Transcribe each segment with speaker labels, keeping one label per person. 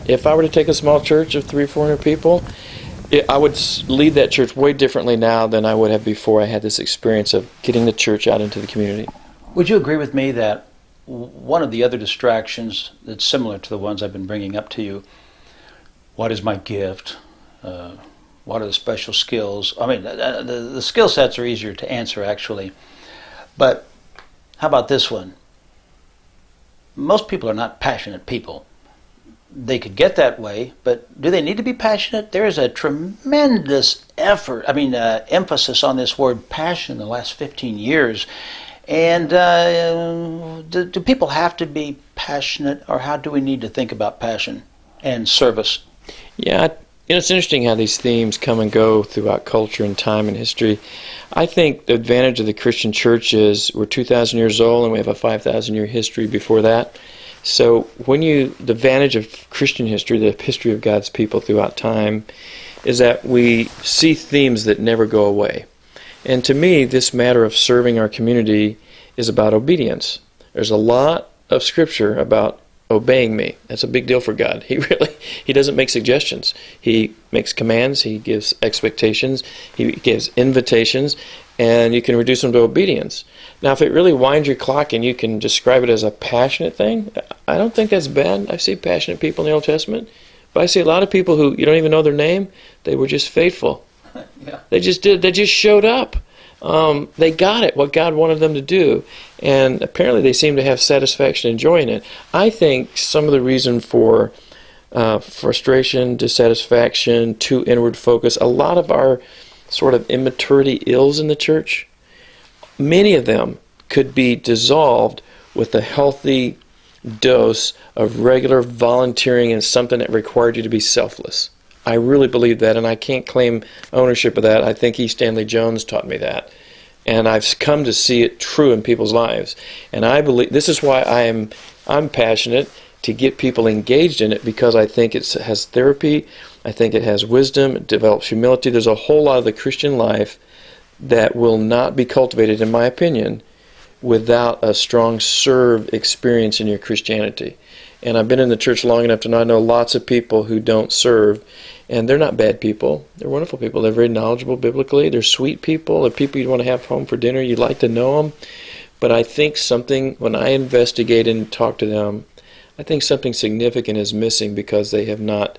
Speaker 1: if I were to take a small church of 300 or 400 people, I would lead that church way differently now than I would have before I had this experience of getting the church out into the community.
Speaker 2: Would you agree with me that one of the other distractions that's similar to the ones I've been bringing up to you, what is my gift? What are the special skills? I mean, the skill sets are easier to answer, actually. But how about this one? Most people are not passionate people. They could get that way, but do they need to be passionate? There is a tremendous emphasis on this word passion in the last 15 years. And do people have to be passionate, or how do we need to think about passion and service?
Speaker 1: Yeah, it's interesting how these themes come and go throughout culture and time and history. I think the advantage of the Christian church is we're 2,000 years old and we have a 5,000-year history before that. So the advantage of Christian history, the history of God's people throughout time, is that we see themes that never go away. And to me, this matter of serving our community is about obedience. There's a lot of scripture about obeying me. That's a big deal for God. He doesn't make suggestions. He makes commands, he gives expectations, he gives invitations, and you can reduce them to obedience. Now, if it really winds your clock and you can describe it as a passionate thing, I don't think that's bad. I see passionate people in the Old Testament, but I see a lot of people who you don't even know their name. They were just faithful.
Speaker 2: Yeah.
Speaker 1: They just showed up. They got it, what God wanted them to do, and apparently they seem to have satisfaction and joy in it. I think some of the reason for frustration, dissatisfaction, too inward focus, a lot of our sort of immaturity ills in the church, many of them could be dissolved with a healthy dose of regular volunteering in something that required you to be selfless. I really believe that, and I can't claim ownership of that. I think E. Stanley Jones taught me that, and I've come to see it true in people's lives. And I believe this is why I'm passionate to get people engaged in it, because I think it has therapy, I think it has wisdom, it develops humility. There's a whole lot of the Christian life that will not be cultivated, in my opinion, without a strong serve experience in your Christianity. And I've been in the church long enough to know I know lots of people who don't serve, and they're not bad people. They're wonderful people. They're very knowledgeable biblically. They're sweet people. They're people you'd want to have home for dinner. You'd like to know them. But I think when I investigate and talk to them, I think something significant is missing because they have not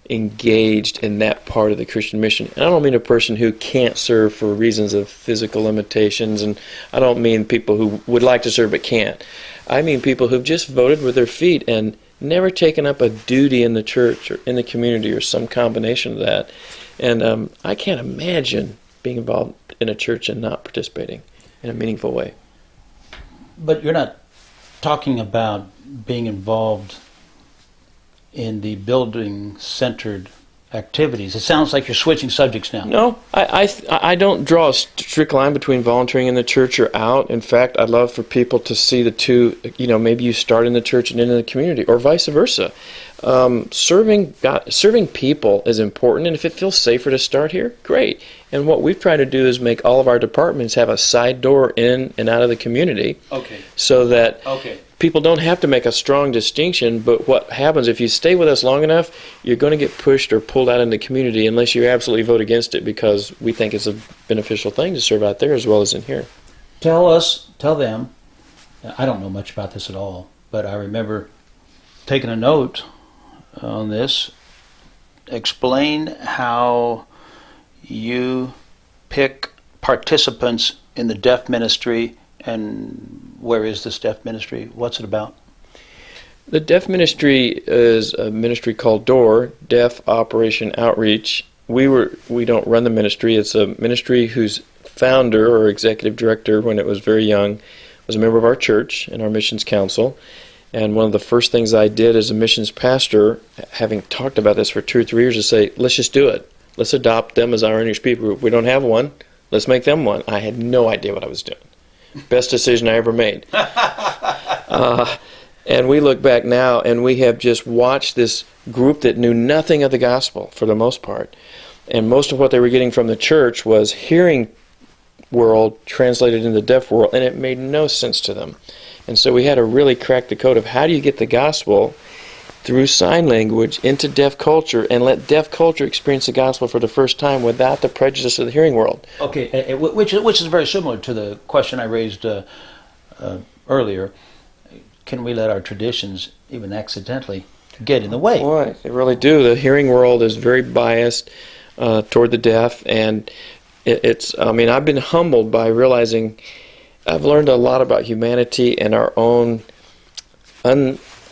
Speaker 1: engaged in that part of the Christian mission. And I don't mean a person who can't serve for reasons of physical limitations, and I don't mean people who would like to serve but can't. I mean people who've just voted with their feet and never taken up a duty in the church or in the community or some combination of that. And I can't imagine being involved in a church and not participating in a meaningful way.
Speaker 2: But you're not talking about being involved in the building-centered activities. It sounds like you're switching subjects now.
Speaker 1: No, I don't draw a strict line between volunteering in the church or out. In fact, I'd love for people to see the two. Maybe you start in the church and in the community, or vice versa. Serving people is important, and if it feels safer to start here, great. And what we've tried to do is make all of our departments have a side door in and out of the community.
Speaker 2: Okay.
Speaker 1: So that
Speaker 2: people
Speaker 1: don't have to make a strong distinction, but what happens if you stay with us long enough, you're going to get pushed or pulled out in the community unless you absolutely vote against it, because we think it's a beneficial thing to serve out there as well as in here.
Speaker 2: Tell them, I don't know much about this at all, but I remember taking a note on this. Explain how you pick participants in the deaf ministry, and where is this deaf ministry? What's it about?
Speaker 1: The deaf ministry is a ministry called DOOR, Deaf Operation Outreach. We don't run the ministry. It's a ministry whose founder or executive director, when it was very young, was a member of our church and our missions council. And one of the first things I did as a missions pastor, having talked about this for 2 or 3 years, is say, let's just do it. Let's adopt them as our English people group. We don't have one. Let's make them one. I had no idea what I was doing. Best decision I ever made. And we look back now, and we have just watched this group that knew nothing of the gospel, for the most part. And most of what they were getting from the church was hearing world translated into deaf world, and it made no sense to them. And so we had to really crack the code of how do you get the gospel through sign language into deaf culture and let deaf culture experience the gospel for the first time without the prejudice of the hearing world.
Speaker 2: Okay, which is very similar to the question I raised earlier. Can we let our traditions, even accidentally, get in the way?
Speaker 1: Boy, they really do. The hearing world is very biased toward the deaf, and I've been humbled by realizing I've learned a lot about humanity and our own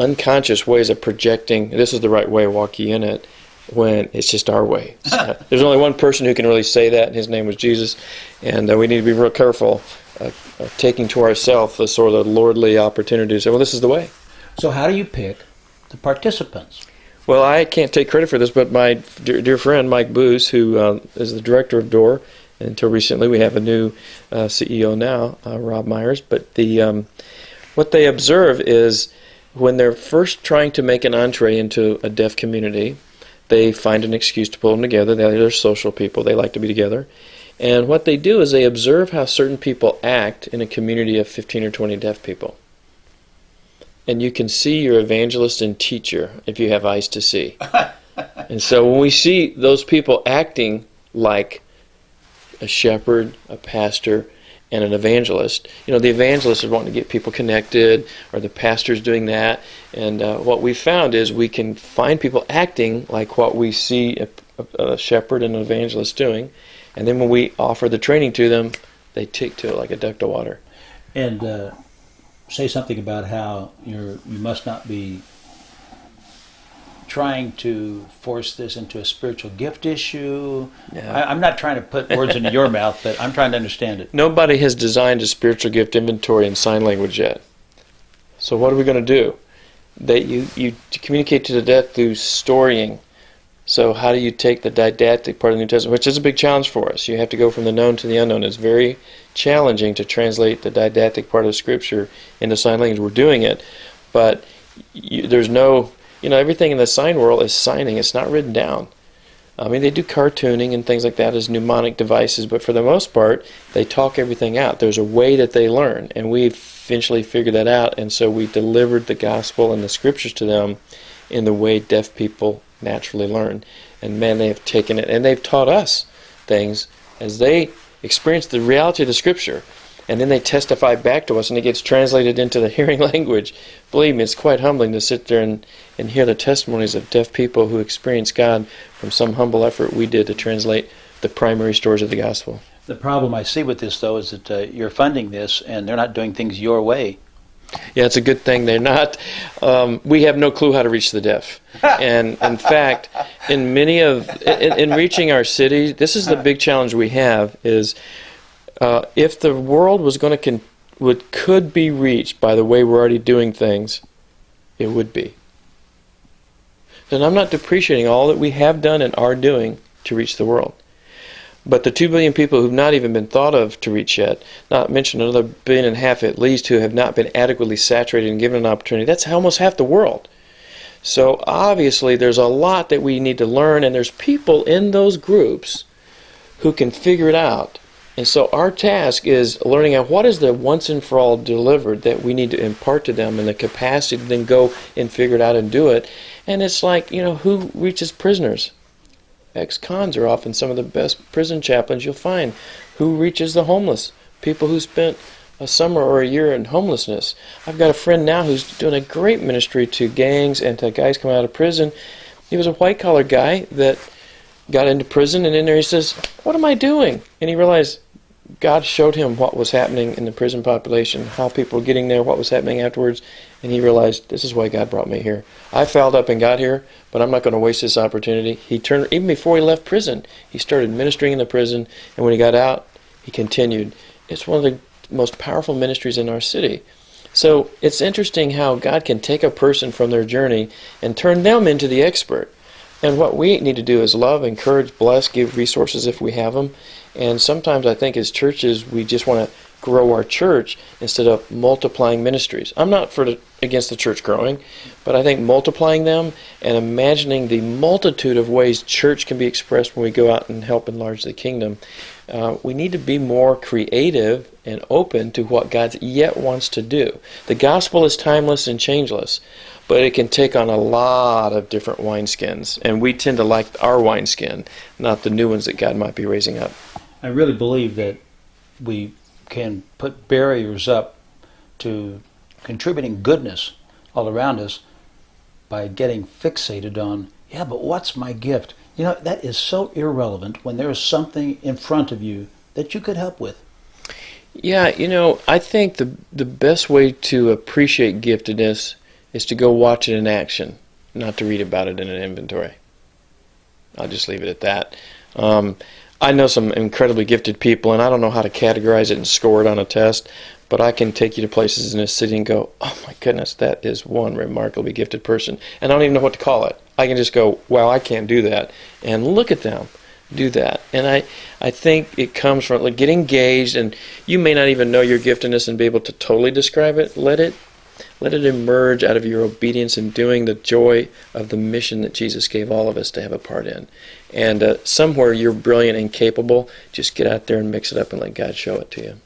Speaker 1: unconscious ways of projecting this is the right way, walk ye in it, when it's just our way. There's only one person who can really say that, and his name was Jesus, and we need to be real careful taking to ourselves the sort of lordly opportunity to say, well, this is the way.
Speaker 2: So how do you pick the participants?
Speaker 1: Well, I can't take credit for this, but my dear friend Mike Booz, who is the director of DOOR, until recently, we have a new CEO now, Rob Myers, but what they observe is when they're first trying to make an entree into a deaf community, they find an excuse to pull them together. They're social people. They like to be together. And what they do is they observe how certain people act in a community of 15 or 20 deaf people. And you can see your evangelist and teacher if you have eyes to see. And so when we see those people acting like a shepherd, a pastor, and an evangelist, the evangelist is wanting to get people connected, or the pastor's doing that. And what we found is we can find people acting like what we see a shepherd and an evangelist doing. And then when we offer the training to them, they take to it like a duck to water.
Speaker 2: And say something about how you must not be trying to force this into a spiritual gift issue.
Speaker 1: Yeah.
Speaker 2: I'm not trying to put words into your mouth, but I'm trying to understand it.
Speaker 1: Nobody has designed a spiritual gift inventory in sign language yet. So what are we going to do? You communicate to the deaf through storying. So how do you take the didactic part of the New Testament, which is a big challenge for us? You have to go from the known to the unknown. It's very challenging to translate the didactic part of Scripture into sign language. We're doing it, but there's no, everything in the sign world is signing. It's not written down. They do cartooning and things like that as mnemonic devices, but for the most part, they talk everything out. There's a way that they learn, and we eventually figured that out, and so we delivered the gospel and the Scriptures to them in the way deaf people naturally learn. And man, they have taken it, and they've taught us things as they experience the reality of the Scripture, and then they testify back to us, and it gets translated into the hearing language. Believe me, it's quite humbling to sit there and hear the testimonies of deaf people who experience God from some humble effort we did to translate the primary stories of the gospel.
Speaker 2: The problem I see with this, though, is that you're funding this, and they're not doing things your way.
Speaker 1: Yeah, it's a good thing they're not. We have no clue how to reach the deaf. And in fact, in reaching our city, this is the big challenge we have is if the world was going to could be reached by the way we're already doing things, it would be. And I'm not depreciating all that we have done and are doing to reach the world. But the 2 billion people who've not even been thought of to reach yet, not mention another 1.5 billion at least who have not been adequately saturated and given an opportunity, that's almost half the world. So obviously there's a lot that we need to learn, and there's people in those groups who can figure it out. And so our task is learning out what is the once and for all delivered that we need to impart to them, and the capacity to then go and figure it out and do it. And it's like, who reaches prisoners? Ex-cons are often some of the best prison chaplains you'll find. Who reaches the homeless? People who spent a summer or a year in homelessness. I've got a friend now who's doing a great ministry to gangs and to guys coming out of prison. He was a white-collar guy that got into prison, and in there he says, "What am I doing?" And he realized God showed him what was happening in the prison population, how people were getting there, what was happening afterwards, and he realized, this is why God brought me here. I fouled up and got here, but I'm not going to waste this opportunity. He turned, even before he left prison, he started ministering in the prison, and when he got out, he continued. It's one of the most powerful ministries in our city. So it's interesting how God can take a person from their journey and turn them into the expert. And what we need to do is love, encourage, bless, give resources if we have them. And sometimes I think as churches we just want to grow our church instead of multiplying ministries. I'm not against the church growing, but I think multiplying them and imagining the multitude of ways church can be expressed when we go out and help enlarge the kingdom. We need to be more creative and open to what God yet wants to do. The gospel is timeless and changeless, but it can take on a lot of different wineskins, and we tend to like our wineskin, not the new ones that God might be raising up.
Speaker 2: I really believe that we can put barriers up to contributing goodness all around us by getting fixated on, yeah, but what's my gift? You know, that is so irrelevant when there is something in front of you that you could help with.
Speaker 1: Yeah, I think the best way to appreciate giftedness is to go watch it in action, not to read about it in an inventory. I'll just leave it at that. I know some incredibly gifted people, and I don't know how to categorize it and score it on a test, but I can take you to places in this city and go, oh my goodness, that is one remarkably gifted person. And I don't even know what to call it. I can just go, wow, I can't do that. And look at them do that. And I think it comes from, like, get engaged, and you may not even know your giftedness and be able to totally describe it. Let it emerge out of your obedience in doing the joy of the mission that Jesus gave all of us to have a part in. And somewhere you're brilliant and capable, just get out there and mix it up and let God show it to you.